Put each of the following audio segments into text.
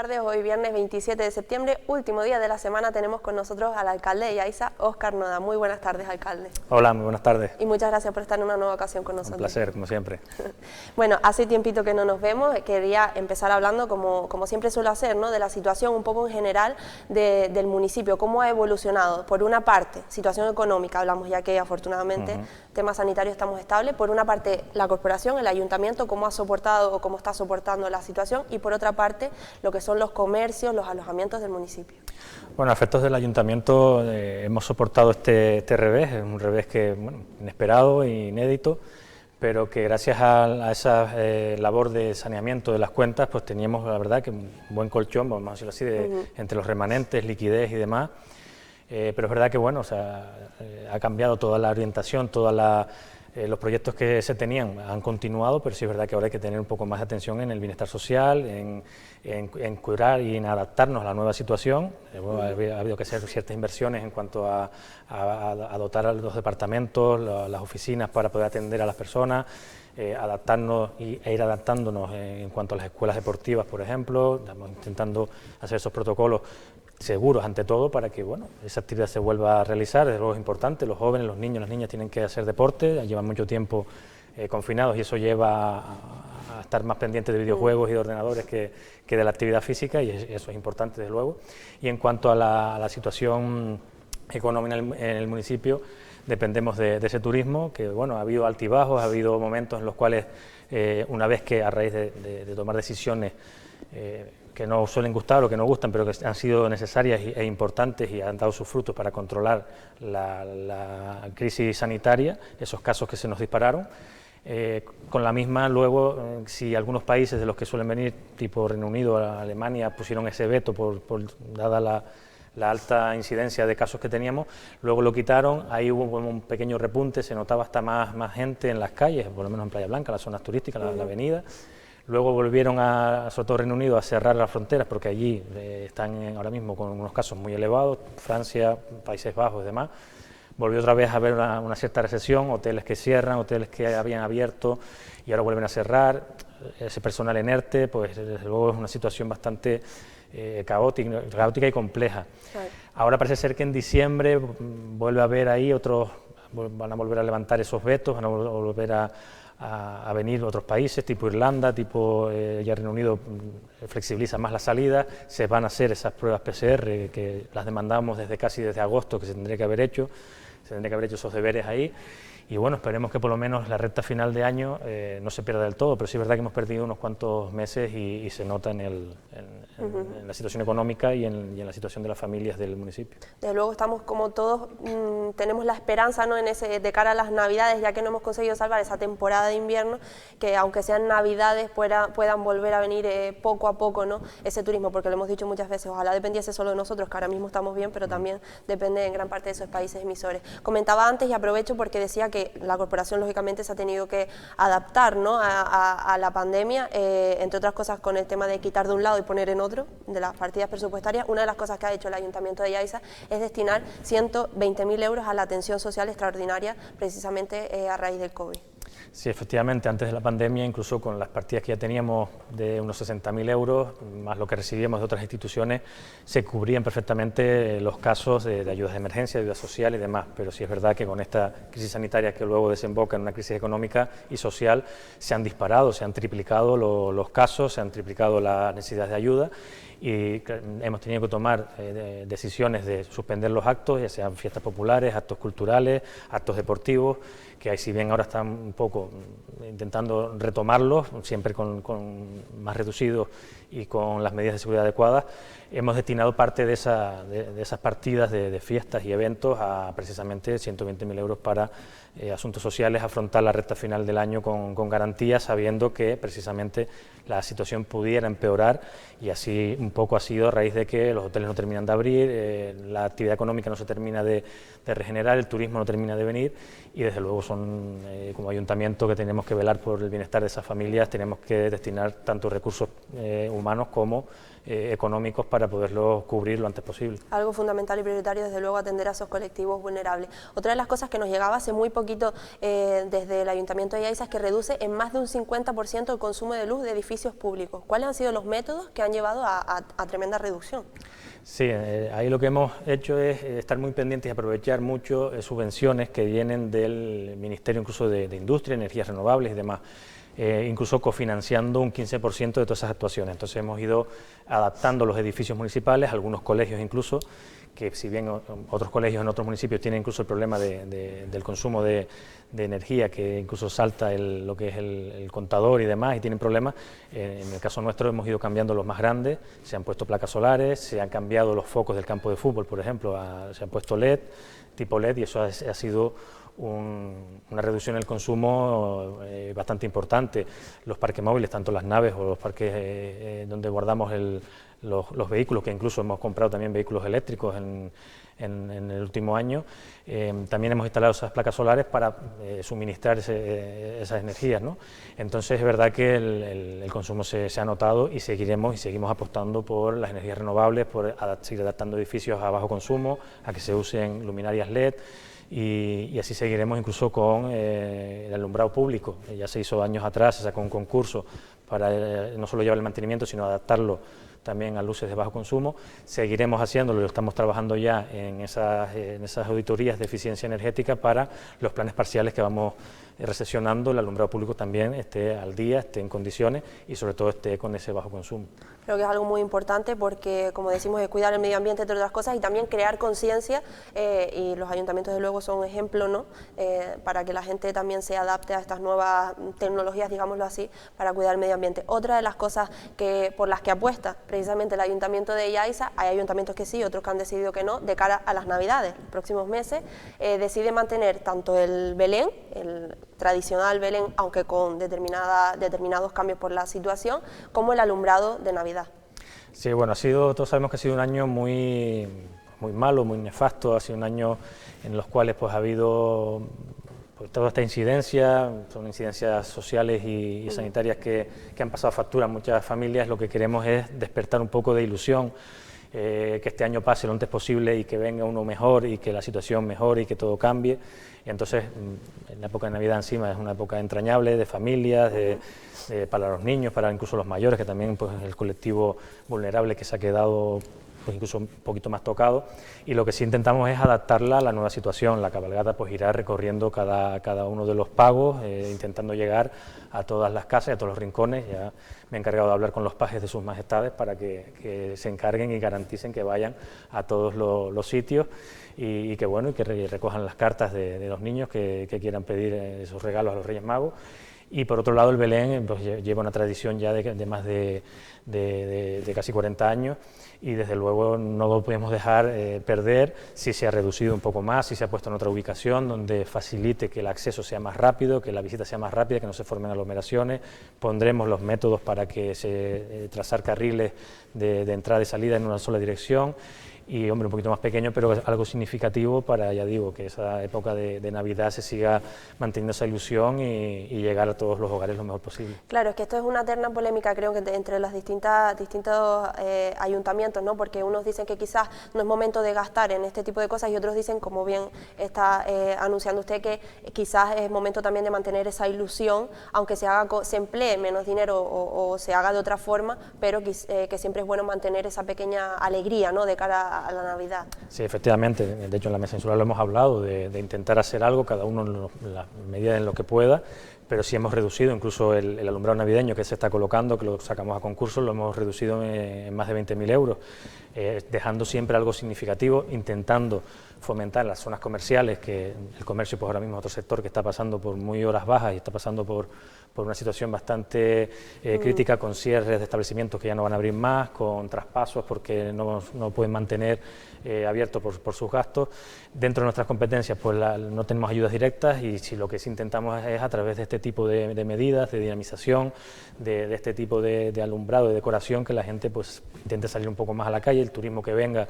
tardes, hoy viernes 27 de septiembre, último día de la semana, tenemos con nosotros al alcalde de Yaiza, Óscar Noda. Muy buenas tardes, alcalde. Hola, muy buenas tardes. Y muchas gracias por estar en una nueva ocasión con nosotros. Un placer, como siempre. Bueno, hace tiempito que no nos vemos, quería empezar hablando, como siempre suelo hacer, ¿no?, de la situación un poco en general del municipio, cómo ha evolucionado. Por una parte, situación económica, hablamos ya que afortunadamente tema sanitario estamos estables. Por una parte, la corporación, el ayuntamiento, cómo ha soportado o cómo está soportando la situación, y por otra parte, lo que son los comercios, los alojamientos del municipio. Bueno, a efectos del ayuntamiento hemos soportado este revés, es un revés que, bueno, inesperado e inédito, pero que gracias a esa labor de saneamiento de las cuentas, pues teníamos, la verdad, que un buen colchón, vamos a decirlo así, entre los remanentes, liquidez y demás. Pero es verdad que, bueno, o sea, ha cambiado toda la orientación, los proyectos que se tenían han continuado, pero sí es verdad que ahora hay que tener un poco más de atención en el bienestar social, en curar y en adaptarnos a la nueva situación. Ha habido que hacer ciertas inversiones en cuanto a dotar a los departamentos, las oficinas para poder atender a las personas, adaptarnos e ir adaptándonos en cuanto a las escuelas deportivas, por ejemplo. Estamos intentando hacer esos protocolos seguros ante todo para que, bueno, esa actividad se vuelva a realizar. Desde luego es importante, los jóvenes, los niños, las niñas tienen que hacer deporte, llevan mucho tiempo confinados y eso lleva a estar más pendientes de videojuegos y de ordenadores que de la actividad física, y eso es importante, desde luego. Y en cuanto a la situación económica en el municipio, dependemos de ese turismo, que, bueno, ha habido altibajos, ha habido momentos en los cuales, una vez que a raíz de tomar decisiones que no suelen gustar o que no gustan, pero que han sido necesarias e importantes y han dado sus frutos para controlar la crisis sanitaria, esos casos que se nos dispararon. Con la misma, luego, si algunos países de los que suelen venir, tipo Reino Unido, Alemania, pusieron ese veto dada la alta incidencia de casos que teníamos, luego lo quitaron, ahí hubo un pequeño repunte, se notaba hasta más gente en las calles, por lo menos en Playa Blanca, las zonas turísticas, la avenida. Luego volvieron, sobre todo Reino Unido, a cerrar las fronteras porque allí están ahora mismo con unos casos muy elevados, Francia, Países Bajos y demás. Volvió otra vez a haber una cierta recesión, hoteles que cierran, hoteles que habían abierto y ahora vuelven a cerrar, ese personal inerte, pues desde luego es una situación bastante caótica y compleja. Right. Ahora parece ser que en diciembre vuelve a haber ahí van a volver a levantar esos vetos, van a volver a venir otros países, tipo Irlanda, ya Reino Unido flexibiliza más la salida, se van a hacer esas pruebas PCR que las demandamos casi desde agosto, que se tendría que haber hecho esos deberes ahí. Y bueno, esperemos que por lo menos la recta final de año no se pierda del todo, pero sí es verdad que hemos perdido unos cuantos meses y se nota en la situación económica y en la situación de las familias del municipio. Desde luego estamos como todos, tenemos la esperanza, ¿no?, de cara a las Navidades, ya que no hemos conseguido salvar esa temporada de invierno, que aunque sean Navidades puedan volver a venir poco a poco, ¿no?, ese turismo, porque lo hemos dicho muchas veces, ojalá dependiese solo de nosotros, que ahora mismo estamos bien, pero también depende en gran parte de esos países emisores. Comentaba antes y aprovecho porque decía que la corporación lógicamente se ha tenido que adaptar, ¿no?, a la pandemia, entre otras cosas con el tema de quitar de un lado y poner en otro de las partidas presupuestarias. Una de las cosas que ha hecho el Ayuntamiento de Yaiza es destinar 120.000 euros a la atención social extraordinaria precisamente a raíz del COVID. Sí, efectivamente, antes de la pandemia, incluso con las partidas que ya teníamos de unos 60.000 euros, más lo que recibíamos de otras instituciones, se cubrían perfectamente los casos de ayudas de emergencia, de ayuda social y demás, pero sí es verdad que con esta crisis sanitaria que luego desemboca en una crisis económica y social, se han disparado, se han triplicado los casos, se han triplicado las necesidades de ayuda, y hemos tenido que tomar decisiones de suspender los actos, ya sean fiestas populares, actos culturales, actos deportivos, que ahí, si bien ahora están un poco intentando retomarlos, siempre con más reducidos y con las medidas de seguridad adecuadas, hemos destinado parte de esas partidas de fiestas y eventos a precisamente 120.000 euros para asuntos sociales, afrontar la recta final del año con garantías, sabiendo que precisamente la situación pudiera empeorar, y así un poco ha sido a raíz de que los hoteles no terminan de abrir, la actividad económica no se termina de regenerar, el turismo no termina de venir, y desde luego son como ayuntamiento que tenemos que velar por el bienestar de esas familias, tenemos que destinar tanto recursos humanos como económicos para poderlos cubrir lo antes posible. Algo fundamental y prioritario, desde luego, atender a esos colectivos vulnerables. Otra de las cosas que nos llegaba hace muy poquito desde el Ayuntamiento de Yaiza es que reduce en más de un 50% el consumo de luz de edificios públicos. ¿Cuáles han sido los métodos que han llevado a tremenda reducción? Sí, ahí lo que hemos hecho es estar muy pendientes y aprovechar mucho subvenciones que vienen del Ministerio incluso de Industria, Energías Renovables y demás. Incluso cofinanciando un 15% de todas esas actuaciones. Entonces hemos ido adaptando los edificios municipales, algunos colegios incluso, que si bien otros colegios en otros municipios tienen incluso el problema del consumo de energía, que incluso salta lo que es el contador y demás, y tienen problemas, en el caso nuestro hemos ido cambiando los más grandes, se han puesto placas solares, se han cambiado los focos del campo de fútbol, por ejemplo, se han puesto LED, tipo LED, y eso ha sido una reducción en el consumo bastante importante. Los parques móviles, tanto las naves o los parques donde guardamos los vehículos, que incluso hemos comprado también vehículos eléctricos en el último año, también hemos instalado esas placas solares para suministrar esas energías, ¿no? Entonces es verdad que el consumo se ha notado y seguimos apostando por las energías renovables, por seguir adaptando edificios a bajo consumo, a que se usen luminarias LED. Y así seguiremos incluso con el alumbrado público. Ya se hizo años atrás, se sacó un concurso para no solo llevar el mantenimiento, sino adaptarlo también a luces de bajo consumo. Seguiremos haciéndolo, lo estamos trabajando ya en esas auditorías de eficiencia energética para los planes parciales que vamos recesionando, el alumbrado público también esté al día, esté en condiciones y sobre todo esté con ese bajo consumo. Creo que es algo muy importante porque, como decimos, es cuidar el medio ambiente, entre otras cosas, y también crear conciencia, y los ayuntamientos, de luego, son un ejemplo, ¿no? Para que la gente también se adapte a estas nuevas tecnologías, digámoslo así, para cuidar el medio ambiente. Otra de las cosas por las que apuesta precisamente el Ayuntamiento de Yaiza, hay ayuntamientos que sí, otros que han decidido que no, de cara a las Navidades, los próximos meses, decide mantener tanto el Belén, el tradicional Belén, aunque con determinados cambios por la situación, como el alumbrado de Navidad. Sí, bueno, todos sabemos que ha sido un año muy malo, muy nefasto, ha sido un año en los cuales pues ha habido toda esta incidencia, son incidencias sociales y sanitarias que han pasado factura a muchas familias. Lo que queremos es despertar un poco de ilusión, que este año pase lo antes posible y que venga uno mejor y que la situación mejore y que todo cambie. Y entonces, en la época de Navidad encima es una época entrañable, de familias, para los niños, para incluso los mayores, que también pues, es el colectivo vulnerable que se ha quedado pues incluso un poquito más tocado, y lo que sí intentamos es adaptarla a la nueva situación. La cabalgata pues irá recorriendo cada uno de los pagos, intentando llegar a todas las casas y a todos los rincones. Ya me he encargado de hablar con los pajes de sus majestades para que se encarguen y garanticen que vayan a todos los sitios y que bueno, y que recojan las cartas de los niños que quieran pedir esos regalos a los Reyes Magos. Y por otro lado el Belén pues, lleva una tradición ya de más de casi 40 años y desde luego no lo podemos dejar perder. Si se ha reducido un poco más, si se ha puesto en otra ubicación donde facilite que el acceso sea más rápido, que la visita sea más rápida, que no se formen aglomeraciones. Pondremos los métodos para que se trazar carriles de entrada y salida en una sola dirección. Y, hombre, un poquito más pequeño, pero algo significativo para, ya digo, que esa época de Navidad se siga manteniendo esa ilusión y llegar a todos los hogares lo mejor posible. Claro, es que esto es una eterna polémica, creo que entre los distintos ayuntamientos, ¿no? Porque unos dicen que quizás no es momento de gastar en este tipo de cosas y otros dicen, como bien está anunciando usted, que quizás es momento también de mantener esa ilusión, aunque se emplee menos dinero o se haga de otra forma, pero que siempre es bueno mantener esa pequeña alegría, ¿no? De cara a la Navidad. Sí, efectivamente, de hecho en la mesa insular lo hemos hablado, de intentar hacer algo, cada uno en la medida en lo que pueda, pero sí hemos reducido incluso el alumbrado navideño que se está colocando, que lo sacamos a concurso, lo hemos reducido en más de 20.000 euros, dejando siempre algo significativo, intentando fomentar las zonas comerciales, que el comercio pues ahora mismo es otro sector que está pasando por muy horas bajas y está pasando por una situación bastante crítica, con cierres de establecimientos que ya no van a abrir más, con traspasos porque no pueden mantener abierto por sus gastos. Dentro de nuestras competencias pues no tenemos ayudas directas y si lo que sí intentamos es a través de este tipo de medidas, de dinamización, de este tipo de alumbrado, de decoración, que la gente pues intente salir un poco más a la calle, el turismo que venga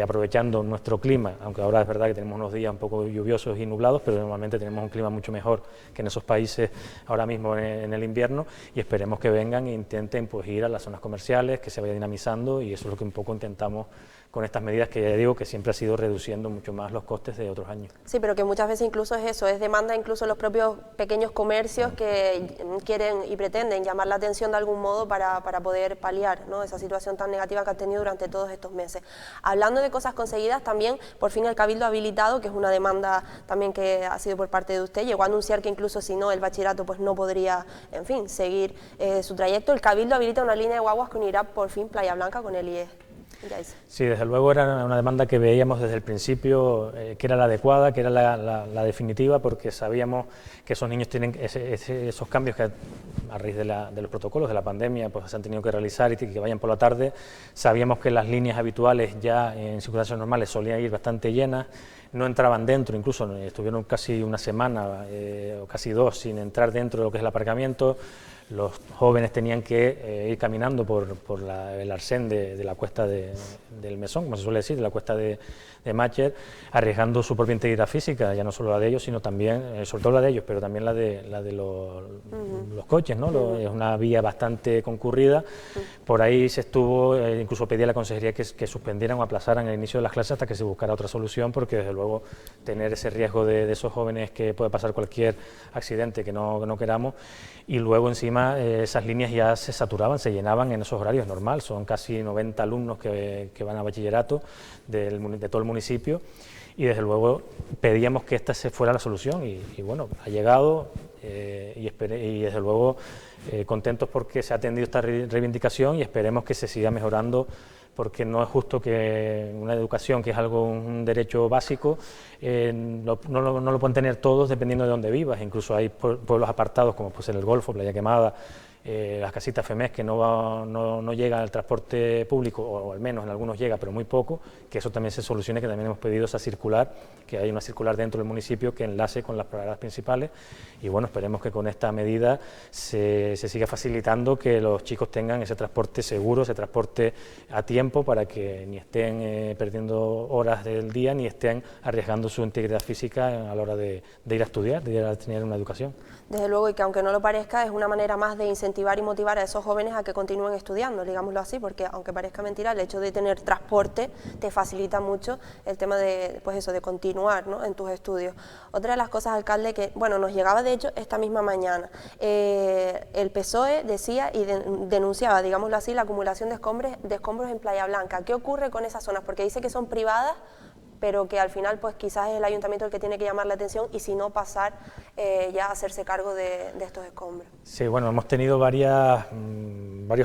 aprovechando nuestro clima, aunque ahora es verdad que tenemos unos días un poco lluviosos y nublados, pero normalmente tenemos un clima mucho mejor que en esos países ahora mismo en el invierno, y esperemos que vengan e intenten pues ir a las zonas comerciales, que se vaya dinamizando, y eso es lo que un poco intentamos con estas medidas, que ya digo que siempre ha sido reduciendo mucho más los costes de otros años. Sí, pero que muchas veces incluso es eso, es demanda incluso los propios pequeños comercios que quieren y pretenden llamar la atención de algún modo para poder paliar, ¿no?, esa situación tan negativa que han tenido durante todos estos meses. Hablando de cosas conseguidas, también por fin el Cabildo ha habilitado, que es una demanda también que ha sido por parte de usted, llegó a anunciar que incluso si no el bachillerato pues no podría, en fin, seguir su trayecto. El Cabildo habilita una línea de guaguas que unirá por fin Playa Blanca con el IES. Sí, desde luego era una demanda que veíamos desde el principio que era la adecuada, que era la definitiva, porque sabíamos que esos niños tienen esos cambios que a raíz de los protocolos de la pandemia pues se han tenido que realizar, y que vayan por la tarde. Sabíamos que las líneas habituales ya en circunstancias normales solían ir bastante llenas, no entraban dentro, incluso estuvieron casi una semana o casi dos sin entrar dentro de lo que es el aparcamiento. Los jóvenes tenían que ir caminando por el arsén de la cuesta del Mesón, como se suele decir, de la cuesta de Mácher, arriesgando su propia integridad física, ya no solo la de ellos, sino también, sobre todo la de ellos, pero también la de los coches, ¿no? Es una vía bastante concurrida. Por ahí se estuvo, incluso pedía a la consejería que suspendieran o aplazaran el inicio de las clases hasta que se buscara otra solución, porque desde luego tener ese riesgo de esos jóvenes, que puede pasar cualquier accidente que no queramos, y luego encima esas líneas ya se saturaban, se llenaban en esos horarios normal. Son casi 90 alumnos que van a bachillerato de todo el municipio, y desde luego pedíamos que esta fuera la solución, y bueno, ha llegado, y desde luego contentos porque se ha atendido esta reivindicación, y esperemos que se siga mejorando, porque no es justo que una educación, que es un derecho básico, no lo pueden tener todos dependiendo de dónde vivas. Incluso hay pueblos apartados, como pues en el Golfo, Playa Quemada, las casitas FEMES, que no llega al transporte público, o al menos en algunos llega, pero muy poco, que eso también se solucione, que también hemos pedido esa circular, que hay una circular dentro del municipio que enlace con las paradas principales, y bueno, esperemos que con esta medida se siga facilitando que los chicos tengan ese transporte seguro, ese transporte a tiempo, para que ni estén perdiendo horas del día, ni estén arriesgando su integridad física a la hora de ir a estudiar, de ir a tener una educación. Desde luego, y que aunque no lo parezca, es una manera más de incentivar y motivar a esos jóvenes a que continúen estudiando, digámoslo así, porque aunque parezca mentira, el hecho de tener transporte te facilita mucho el tema de, pues eso, de continuar, ¿no?, en tus estudios. Otra de las cosas, alcalde, que bueno, nos llegaba de hecho esta misma mañana, el PSOE decía y denunciaba, digámoslo así, la acumulación de escombros en Playa Blanca. ¿Qué ocurre con esas zonas? Porque dice que son privadas, pero que al final pues quizás es el ayuntamiento el que tiene que llamar la atención, y si no, pasar ya a hacerse cargo de estos escombros. Sí, bueno, hemos tenido varios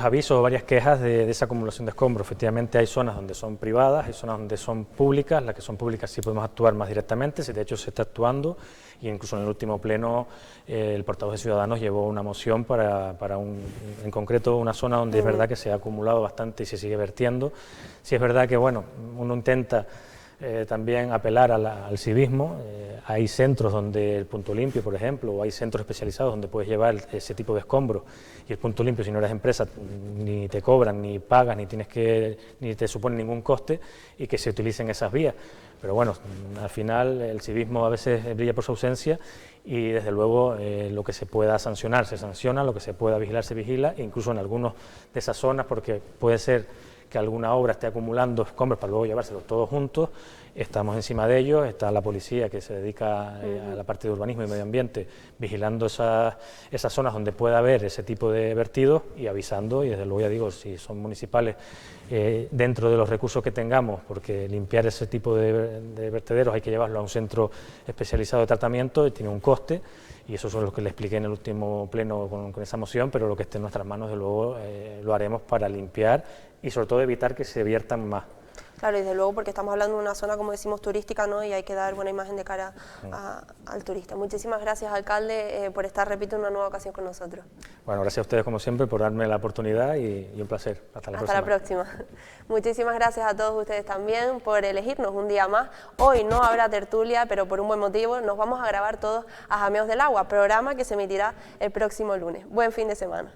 avisos, varias quejas de esa acumulación de escombros. Efectivamente hay zonas donde son privadas, hay zonas donde son públicas. Las que son públicas sí podemos actuar más directamente, de hecho se está actuando, y incluso en el último pleno el portavoz de Ciudadanos llevó una moción para en concreto una zona donde es verdad que se ha acumulado bastante y se sigue vertiendo. Sí es verdad que bueno, uno intenta también apelar al civismo. Hay centros donde el Punto Limpio, por ejemplo, o hay centros especializados donde puedes llevar ese tipo de escombros, y el Punto Limpio, si no eres empresa, ni te cobran, ni pagas, ni te supone ningún coste, y que se utilicen esas vías. Pero bueno, al final el civismo a veces brilla por su ausencia, y desde luego lo que se pueda sancionar se sanciona, lo que se pueda vigilar se vigila, e incluso en algunas de esas zonas, porque puede ser que alguna obra esté acumulando escombros para luego llevárselos todos juntos, estamos encima de ellos. Está la policía, que se dedica a la parte de urbanismo y medio ambiente, vigilando esas zonas donde pueda haber ese tipo de vertidos y avisando, y desde luego ya digo, si son municipales, dentro de los recursos que tengamos, porque limpiar ese tipo de vertederos hay que llevarlo a un centro especializado de tratamiento y tiene un coste, y eso son los que le expliqué en el último pleno con esa moción, pero lo que esté en nuestras manos, desde luego, lo haremos para limpiar y sobre todo evitar que se viertan más. Claro, y desde luego porque estamos hablando de una zona, como decimos, turística, ¿no? Y hay que dar buena imagen de cara al turista. Muchísimas gracias, alcalde, por estar, repito, en una nueva ocasión con nosotros. Bueno, gracias a ustedes como siempre por darme la oportunidad y un placer. Hasta la próxima. Hasta la próxima. Muchísimas gracias a todos ustedes también por elegirnos un día más. Hoy no habrá tertulia, pero por un buen motivo nos vamos a grabar todos a Jameos del Agua, programa que se emitirá el próximo lunes. Buen fin de semana.